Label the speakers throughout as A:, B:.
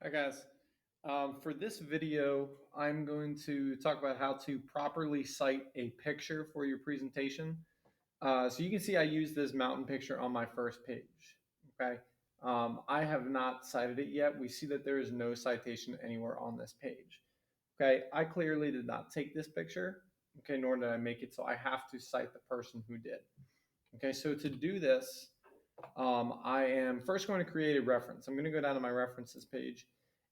A: Hi guys. For this video, I'm going to talk about how to properly cite a picture for your presentation. So you can see I use this mountain picture on my first page. Okay. I have not cited it yet. We see that there is no citation anywhere on this page. Okay. I clearly did not take this picture. Okay. Nor did I make it. So I have to cite the person who did. Okay. So to do this, I am first going to create a reference. I'm going to go down to my references page,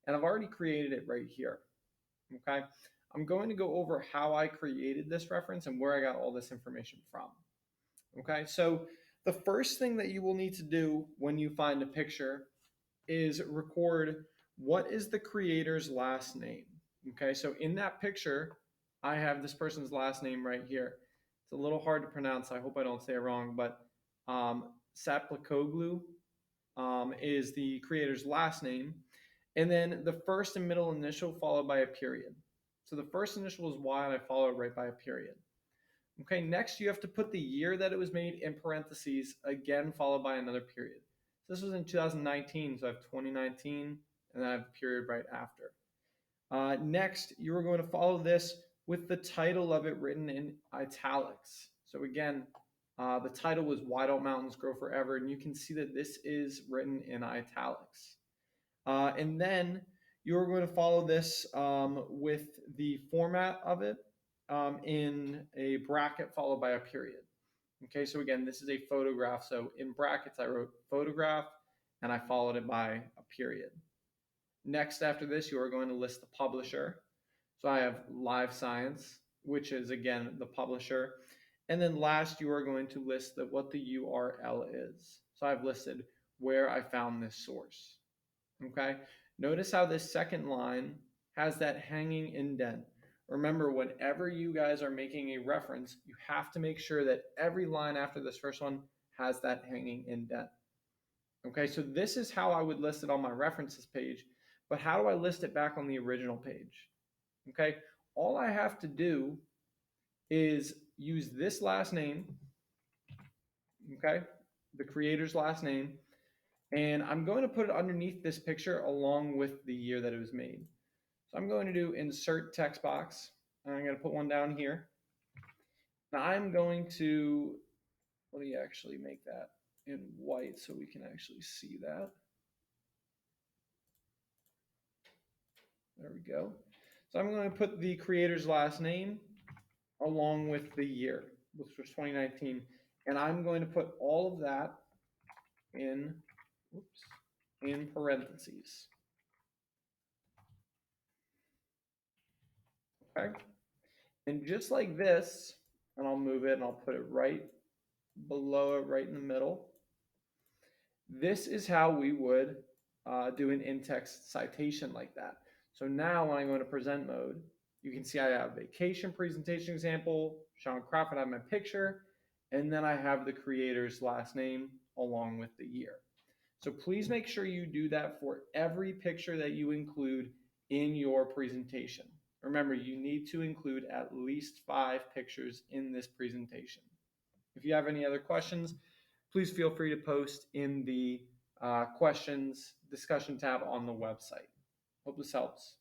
A: and I've already created it right here. Okay. I'm going to go over how I created this reference and where I got all this information from. Okay. So the first thing that you will need to do when you find a picture is record what is the creator's last name. Okay. So in that picture, I have this person's last name right here. It's a little hard to pronounce. I hope I don't say it wrong, but Saplikoglu is the creator's last name, and then the first and middle initial followed by a period. So the first initial is Y, and I follow it right by a period. Okay, next you have to put the year that it was made in parentheses, again followed by another period. So this was in 2019, so I have 2019, and then I have a period right after. Next, you are going to follow this with the title of it written in italics. So again, the title was Why Don't Mountains Grow Forever? And you can see that this is written in italics. And then you're going to follow this with the format of it in a bracket followed by a period. Okay, so again, this is a photograph. So in brackets, I wrote photograph and I followed it by a period. Next, after this, you are going to list the publisher. So I have Live Science, which is again the publisher. And then last, you are going to list what the URL is. So I've listed where I found this source. Okay. Notice how this second line has that hanging indent. Remember, whenever you guys are making a reference, you have to make sure that every line after this first one has that hanging indent. Okay, so this is how I would list it on my references page, but how do I list it back on the original page? Okay, all I have to do is use this last name, okay, the creator's last name, and I'm going to put it underneath this picture along with the year that it was made. So I'm going to do insert text box, and I'm going to put one down here. Now I'm going to, let me actually make that in white so we can actually see that. There we go. So I'm going to put the creator's last name along with the year, which was 2019. And I'm going to put all of that in, in parentheses. Okay. And just like this, and I'll move it and I'll put it right below it, right in the middle. This is how we would do an in-text citation like that. So now when I go into present mode, you can see I have vacation presentation example, Sean Crawford, I have my picture, and then I have the creator's last name along with the year. So please make sure you do that for every picture that you include in your presentation. Remember, you need to include at least 5 pictures in this presentation. If you have any other questions, please feel free to post in the questions discussion tab on the website. Hope this helps.